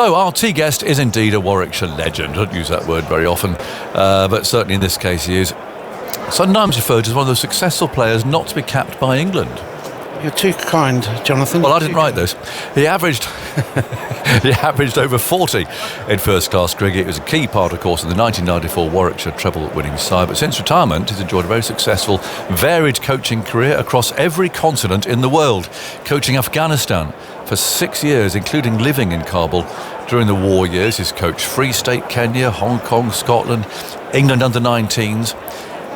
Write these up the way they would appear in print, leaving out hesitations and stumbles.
Oh, our tea guest is indeed a Warwickshire legend. I don't use that word very often, but certainly in this case he is. Sometimes referred to as one of the successful players not to be capped by England. You're too kind, Jonathan. Well, I didn't write this. He averaged over 40 in first-class cricket. It was a key part, of course, in the 1994 Warwickshire treble-winning side. But since retirement, he's enjoyed a very successful, varied coaching career across every continent in the world, coaching Afghanistan for 6 years, including living in Kabul during the war years. He's coached Free State, Kenya, Hong Kong, Scotland, England under-19s,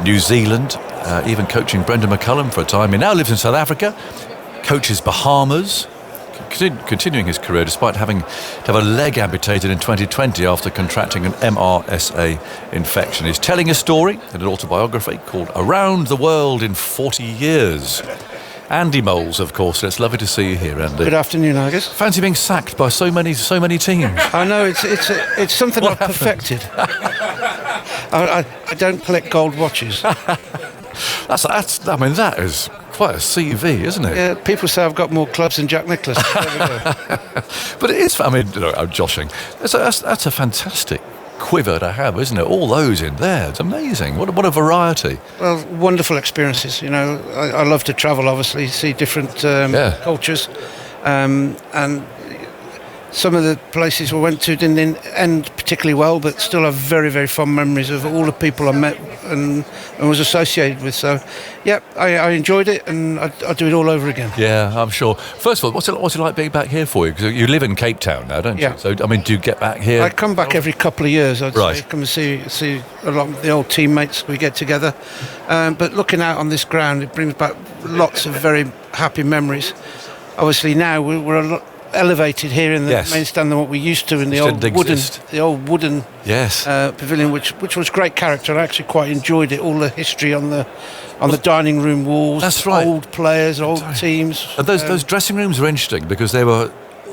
New Zealand, even coaching Brendan McCullum for a time. He now lives in South Africa, coaches Bahamas, continuing his career despite having to have a leg amputated in 2020 after contracting an MRSA infection. He's telling a story in an autobiography called Around the World in 40 Years. Andy Moles, of course. It's lovely to see you here, Andy. Good afternoon, Aggers. Fancy being sacked by so many teams. I know, it's something I've perfected. I don't collect gold watches. That is quite a CV, isn't it? Yeah, people say I've got more clubs than Jack Nicklaus. There we go. But it is, I'm joshing. That's a fantastic quiver to have, isn't it? All those in there. It's amazing. What a variety. Well, wonderful experiences. I love to travel, obviously, see different cultures. And some of the places we went to didn't end particularly well, but still have very, very fond memories of all the people I met and was associated with. So, yeah, I enjoyed it, and I'd do it all over again. Yeah, I'm sure. First of all, what's it like being back here for you? Because you live in Cape Town now, don't you? Yeah. So, do you get back here? I come back every couple of years. I'd say, come and see a lot of the old teammates. We get together. But looking out on this ground, it brings back lots of very happy memories. Obviously, now we're a lot elevated here in the main stand than what we used to in the old wooden pavilion, which was great character. I actually quite enjoyed it. All the history on the dining room walls. That's right. Old players, old teams. And those dressing rooms were interesting because they were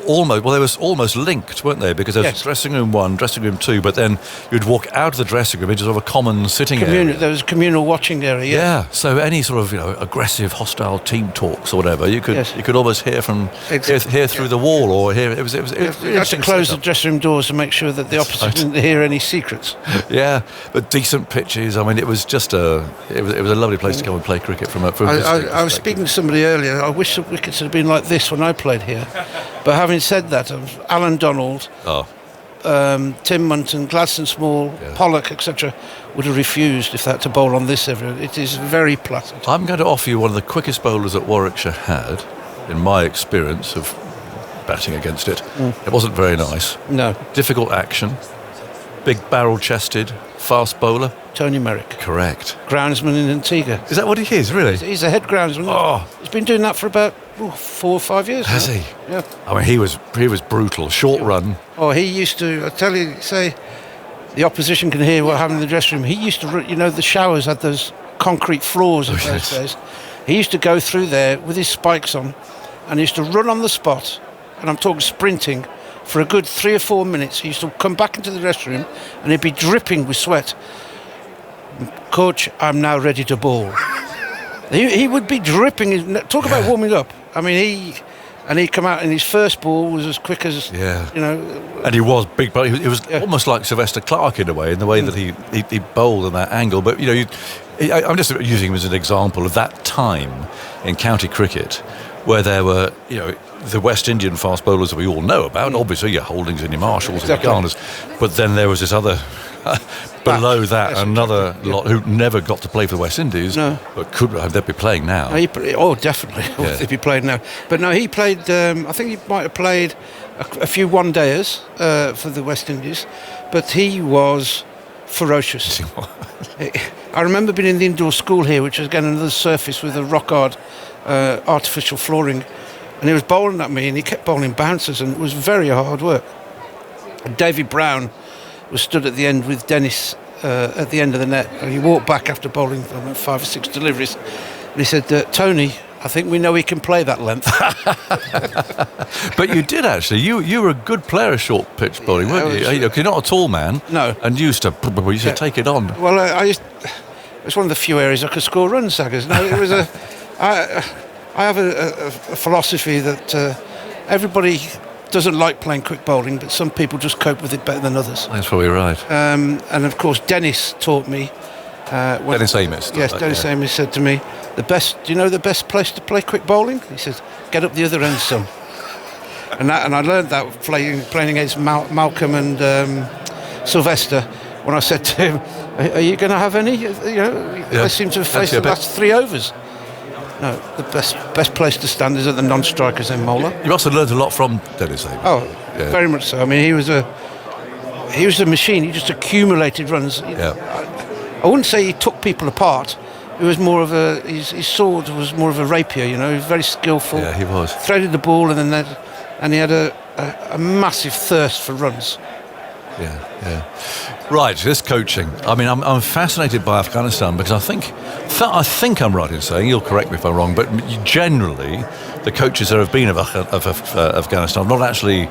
almost linked, weren't they? Because there was dressing room 1, dressing room 2, but then you'd walk out of the dressing room into sort of a common sitting area. There was a communal watching area. Yeah. So any sort of aggressive, hostile team talks or whatever, you could almost hear through the wall or hear. It was you had to close the dressing room doors to make sure that the opposite didn't hear any secrets. Yeah, but decent pitches. It was just it was a lovely place to go and play cricket from. I was speaking to somebody earlier. I wish the wickets had been like this when I played here. But having said that, Alan Donald, Tim Munton, Gladstone Small, Pollock, etc., would have refused if they had to bowl on this area. It is very placid. I'm going to offer you one of the quickest bowlers that Warwickshire had, in my experience of batting against it. It wasn't very nice. No. Difficult action. Big barrel-chested, fast bowler. Tony Merrick. Correct. Groundsman in Antigua. Is that what he is, really? He's a head groundsman. Oh. He's been doing that for about 4 or 5 years. Has he? Yeah. He was brutal. Short run. Oh, he used to, I tell you, say, the opposition can hear what happened in the dressing room. He used to, the showers had those concrete floors in those days. He used to go through there with his spikes on, and he used to run on the spot, and I'm talking sprinting, for a good 3 or 4 minutes. He used to come back into the dressing room, and he'd be dripping with sweat. Coach, I'm now ready to bowl. He would be dripping. Talk about warming up. He'd come out, and his first ball was as quick as And he was big, but he was almost like Sylvester Clarke in a way that he bowled at that angle. But I'm just using him as an example of that time in county cricket where there were the West Indian fast bowlers that we all know about. Obviously, your Holdings and your Marshalls and your Garners, but then there was this other. Below that, another lot who never got to play for the West Indies, but they'd be playing now. Definitely, they'd be playing now. But no, he played. I think he might have played a few one-dayers for the West Indies, but he was ferocious. I remember being in the indoor school here, which was again another surface with a rock-hard artificial flooring, and he was bowling at me, and he kept bowling bouncers, and it was very hard work. And David Brown was stood at the end with Dennis at the end of the net, and he walked back after bowling 5 or 6 deliveries, and he said, Tony, I think we know he can play that length. But you did actually. You were a good player of short pitch bowling, weren't you? You're not a tall man. No. And you used to take it on. Well, it was one of the few areas I could score runs, Aggers. No, it was I have a philosophy that everybody doesn't like playing quick bowling, but some people just cope with it better than others. That's probably right. And of course, Dennis taught me. Dennis Amos. Yes, Dennis Amos said to me, "Do you know the best place to play quick bowling?" He said, "Get up the other end, son." and I learned that playing against Malcolm and Sylvester. When I said to him, "Are you going to have any?" They seem to have faced the last 3 overs. No, the best place to stand is at the non-strikers in Mola. You must have learned a lot from Dennis Amos. Oh, very much so. I mean, he was a machine. He just accumulated runs. I wouldn't say he took people apart. It was more of his sword was more of a rapier. He was very skillful. Yeah, he was. Threaded the ball, and he had a massive thirst for runs. Yeah. Right, this coaching. I mean, I'm fascinated by Afghanistan because I think I'm right in saying, you'll correct me if I'm wrong, but generally the coaches that have been of Afghanistan have not actually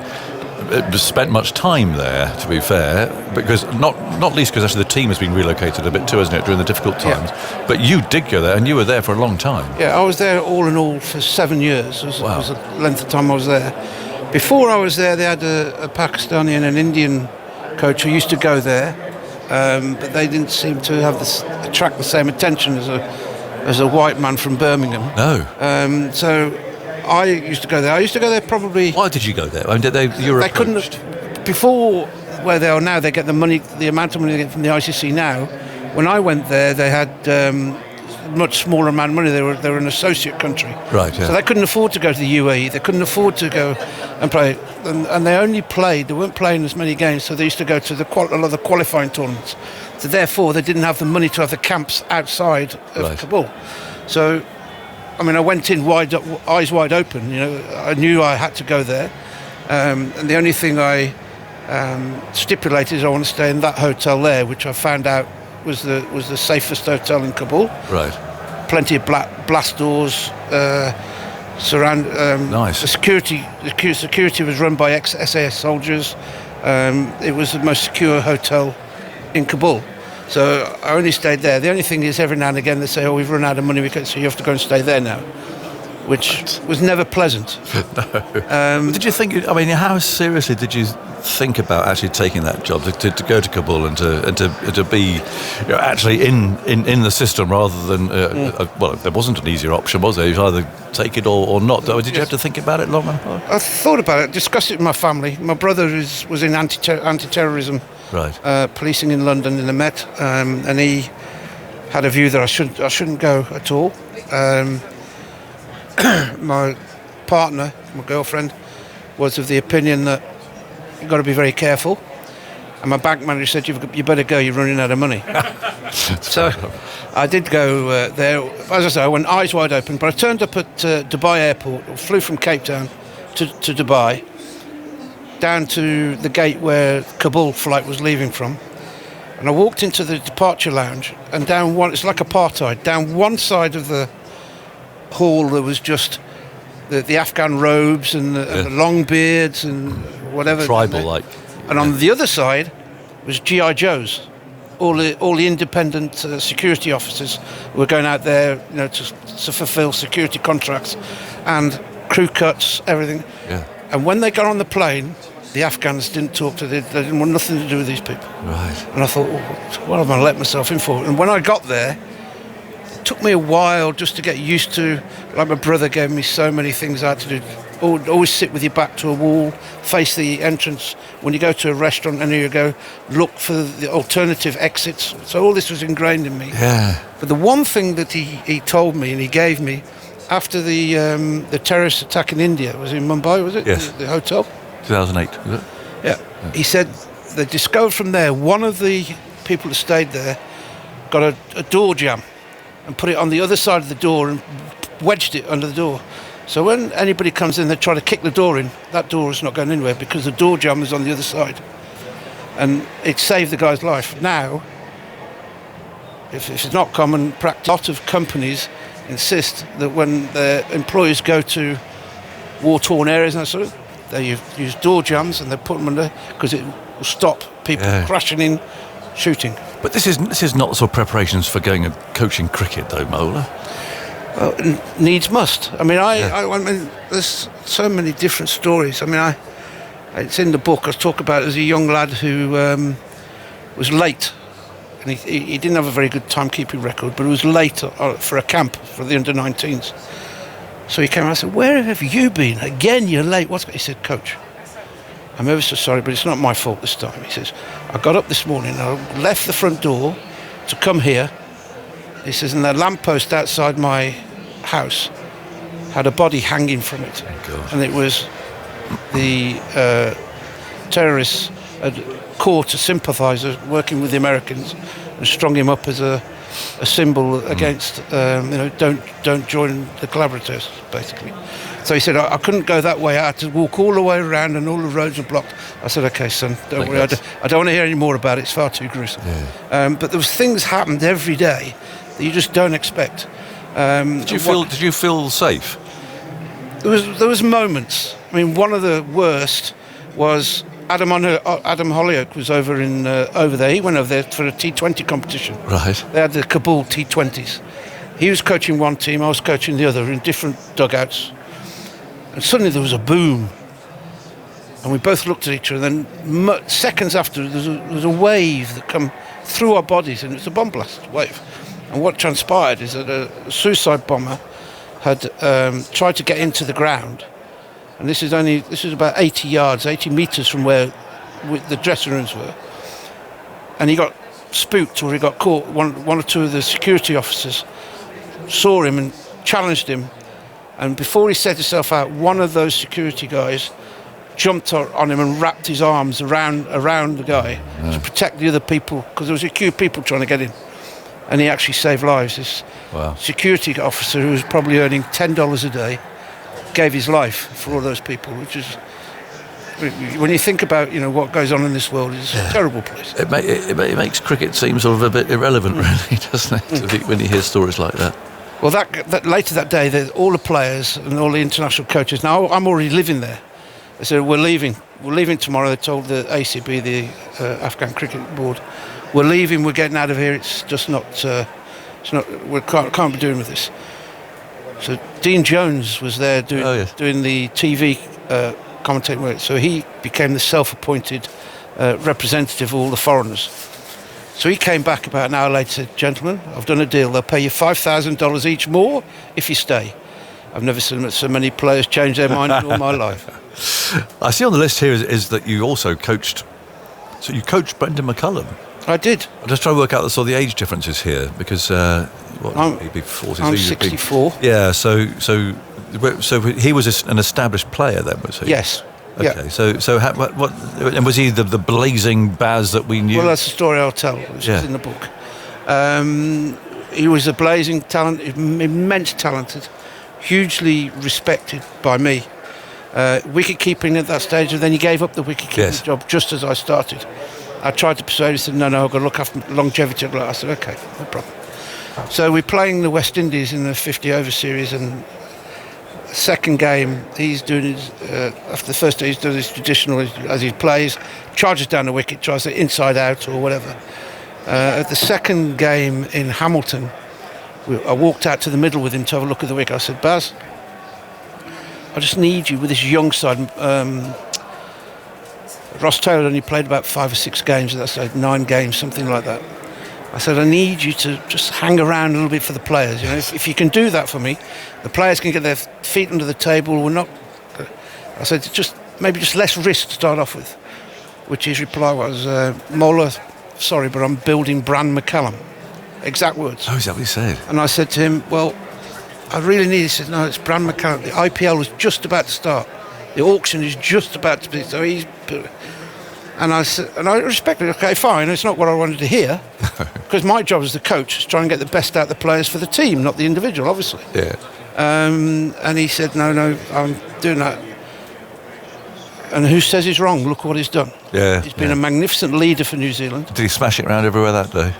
spent much time there, to be fair, because not least because actually the team has been relocated a bit too, hasn't it, during the difficult times. Yeah. But you did go there, and you were there for a long time. Yeah, I was there all in all for 7 years. It was the length of time I was there. Before I was there, they had a Pakistani and an Indian coach who used to go there, but they didn't seem to attract the same attention as a white man from Birmingham. No. So I used to go there. I used to go there probably. Why did you go there? I mean, they couldn't. Before where they are now, they get the amount of money they get from the ICC now. When I went there, they had much smaller amount of money. They were an associate country, right? Yeah. So they couldn't afford to go to the UAE. They couldn't afford to go and play, and they only played. They weren't playing as many games, so they used to go to a lot of the qualifying tournaments. So therefore, they didn't have the money to have the camps outside of Kabul. So, I mean, I went in eyes wide open. I knew I had to go there, and the only thing I stipulated is I want to stay in that hotel there, which I found out was the safest hotel in Kabul. Right. Plenty of blast doors. Nice. The security was run by ex-SAS soldiers. It was the most secure hotel in Kabul. So I only stayed there. The only thing is, every now and again they say, "Oh, we've run out of money, so you have to go and stay there now," which was never pleasant. No. Did you think? I mean, how seriously did you think about actually taking that job to go to Kabul and to be actually in the system rather than well, there wasn't an easier option, was there? You either take it or not. Did you have to think about it long? I thought about it, discussed it with my family. My brother was in anti-terrorism. Right. Policing in London in the Met, and he had a view that I shouldn't go at all. My partner, my girlfriend, was of the opinion that you've got to be very careful. And my bank manager said, "You better go. You're running out of money." So I did go there. As I say, I went eyes wide open. But I turned up at Dubai Airport, flew from Cape Town to Dubai, down to the gate where Kabul flight was leaving from, and I walked into the departure lounge, and it's like apartheid. Down one side of the hall there was just the Afghan robes and the long beards and whatever, tribal like, and on the other side was GI Joes, all the independent security officers who were going out there, to fulfill security contracts and crew cuts, everything. Yeah. And when they got on the plane, the Afghans didn't talk to them. They didn't want nothing to do with these people. Right. And I thought, what have I let myself in for? And when I got there, it took me a while just to get used to, like my brother gave me so many things I had to do. Always sit with your back to a wall, face the entrance. When you go to a restaurant, and you go, look for the alternative exits. So all this was ingrained in me. Yeah. But the one thing that he told me and he gave me, after the terrorist attack in India, was in Mumbai, was it? Yes. The hotel? 2008, was it? Yeah. He said they discovered from there, one of the people that stayed there got a door jamb and put it on the other side of the door and wedged it under the door. So when anybody comes in, they try to kick the door in, that door is not going anywhere because the door jamb is on the other side. And it saved the guy's life. Now, if it's not common practice, a lot of companies insist that when their employees go to war-torn areas and that sort of, they use door jams and they put them under because it will stop people crashing in, shooting. But this is not sort of preparations for going and coaching cricket, though, Mola. Needs must. I mean, I mean, there's so many different stories. I mean, It's in the book. I talk about it as a young lad who was late. And he didn't have a very good timekeeping record, but he was late for a camp for the under-19s. So he came out and said, "Where have you been? Again, you're late." He said, "Coach, I'm ever so sorry, but it's not my fault this time." He says, "I got up this morning, I left the front door to come here." He says, "and the lamppost outside my house had a body hanging from it." Oh, and it was the terrorists had caught a sympathiser working with the Americans and strung him up as a symbol against, don't join the collaborators, basically. So he said, I couldn't go that way. I had to walk all the way around and all the roads were blocked. I said, "Okay, son, don't worry. I don't want to hear any more about it. It's far too gruesome." Yeah. But there was things happened every day that you just don't expect. Did you feel safe? There was moments. I mean, one of the worst was Adam Holyoake was over there. He went over there for a T20 competition. Right. They had the Kabul T20s. He was coaching one team, I was coaching the other in different dugouts. And suddenly there was a boom. And we both looked at each other. And then seconds after, there was a wave that come through our bodies, and it was a bomb blast wave. And what transpired is that a suicide bomber had tried to get into the ground. And this is about 80 metres from where the dressing rooms were. And he got spooked, or he got caught. One or two of the security officers saw him and challenged him. And before he set himself out, one of those security guys jumped on him and wrapped his arms around the guy to protect the other people, because there was a queue of people trying to get in. And he actually saved lives. This security officer, who was probably earning $10 a day, gave his life for all those people, which is, when you think about what goes on in this world, it's a terrible place. It makes cricket seem sort of a bit irrelevant, really, doesn't it? When you hear stories like that. Well, that later that day, all the players and all the international coaches. Now I'm already living there. They said, "We're leaving tomorrow." They told the ACB, the Afghan Cricket Board, "We're leaving. We're getting out of here. It's just not. We can't be doing with this." So Dean Jones was there doing the TV commentating work. So he became the self-appointed representative of all the foreigners. So he came back about an hour later and said, "Gentlemen, I've done a deal. They'll pay you $5,000 each more if you stay." I've never seen so many players change their mind in all my life. I see on the list here is that you also coached. So you coached Brendan McCullum. I did. I'm just trying to work out the age differences here, because he'd be 40. I'm 64. Yeah, so he was an established player then, was he? Yes. Okay, yeah. so what? And was he the blazing Baz that we knew? Well, that's the story I'll tell, which is in the book. He was a blazing talent, immense talented, hugely respected by me. Wicket keeping at that stage, and then he gave up the wicket keeping job just as I started. I tried to persuade him. He said, "No, I've got to look after longevity." I said, "Okay, no problem." So we're playing the West Indies in the 50 over series, and second game he's doing his after the first day he's doing his traditional as he plays, charges down the wicket, tries to inside out or whatever. At the second game in Hamilton, I walked out to the middle with him to have a look at the wicket. I said, "Baz, I just need you with this young side." Ross Taylor only played about 5 or 6 games at that stage, 9 games, something like that. I said, "I need you to just hang around a little bit for the players. If you can do that for me, the players can get their feet under the table. We're not." I said, maybe just less risk to start off with." Which his reply was, "Mola, sorry, but I'm building Bran McCallum." Exact words. Oh, is that what he said? And I said to him, "Well, I really need." He said, "No, it's Bran McCallum. The IPL was just about to start. The auction is just about to be." So he's. And I said, and I respected it. Okay, fine. It's not what I wanted to hear, because my job as the coach is to try and get the best out of the players for the team, not the individual, obviously. Yeah. And he said, "No, I'm doing that." And who says he's wrong? Look what he's done. Yeah. He's been a magnificent leader for New Zealand. Did he smash it around everywhere that day?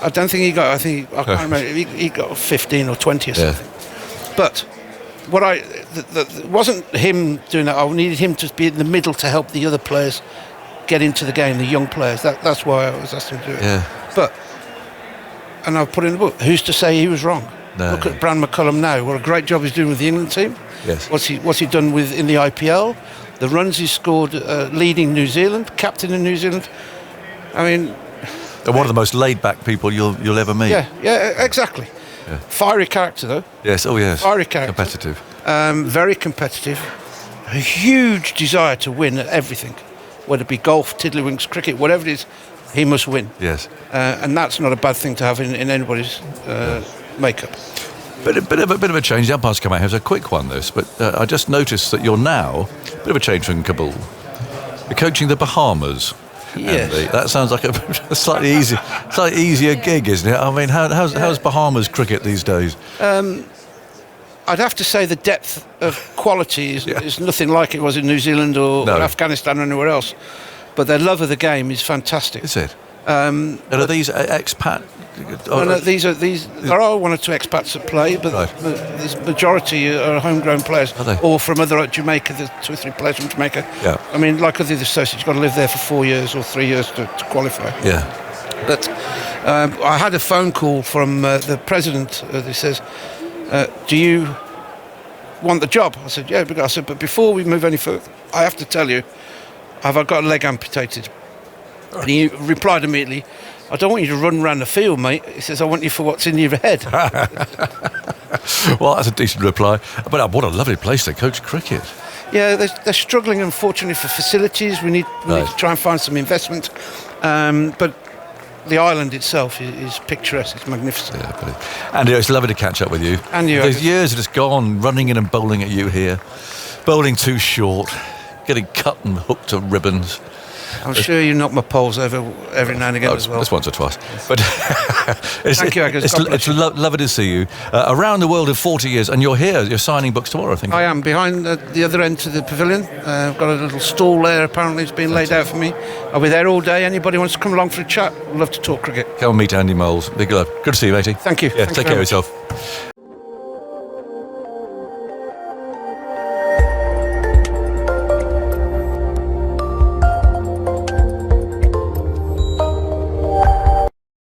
I don't think he got. I can't remember. He got 15 or 20 or something. But it wasn't him doing that. I needed him to be in the middle to help the other players get into the game, the young players. That's why I was asked him to do it. Yeah. And I've put in the book, who's to say he was wrong? No. Look at Bran McCullum now. What a great job he's doing with the England team. Yes. What's he done in the IPL? The runs he scored leading New Zealand, captain in New Zealand. I mean, They're one of the most laid-back people you'll ever meet. Yeah, exactly. Yeah. Fiery character, though. Yes, oh yes. Fiery character. Competitive. Very competitive. A huge desire to win at everything, whether it be golf, tiddlywinks, cricket, whatever it is, he must win. Yes. And that's not a bad thing to have in anybody's makeup. But a bit of a change. The umpire's come out here. It's a quick one, this. But I just noticed that you're now a bit of a change from Kabul. You're coaching the Bahamas. Yes. Andy. That sounds like a slightly easier gig, isn't it? I mean, how's Bahamas cricket these days? I'd have to say the depth of quality is nothing like it was in New Zealand or Afghanistan or anywhere else. But their love of the game is fantastic. Is it? And are these expat? No, there are one or two expats at play, but the majority are homegrown players, or from other Jamaica. There's 2 or 3 players from Jamaica. Yeah. I mean, like other associates, you've got to live there for 4 years or 3 years to qualify. Yeah. But I had a phone call from the president that says, do you want the job? I said, yeah. I said, but before we move any further, I have to tell you, have I got a leg amputated? And he replied immediately, I don't want you to run around the field, mate. He says, I want you for what's in your head. Well, that's a decent reply. But what a lovely place to coach cricket. Yeah, they're struggling, unfortunately, for facilities. We need to try and find some investment. But the island itself is picturesque. It's magnificent. Yeah, Andy, it's lovely to catch up with you. And you. There's years that it's gone running in and bowling at you here. Bowling too short, getting cut and hooked to ribbons. I'm sure you knock my poles over every now and again as well. Just once or twice. But Thank you, Aggers. It's lovely to see you. Around the world in 40 years, and you're here. You're signing books tomorrow, I think. I am, behind the other end to the pavilion. I've got a little stall there, apparently it's been laid out for me. I'll be there all day. Anybody wants to come along for a chat, I'd love to talk cricket. Come and meet Andy Moles. Big love. Good to see you, matey. Thank you. Yeah, Thank take you care of very much. yourself.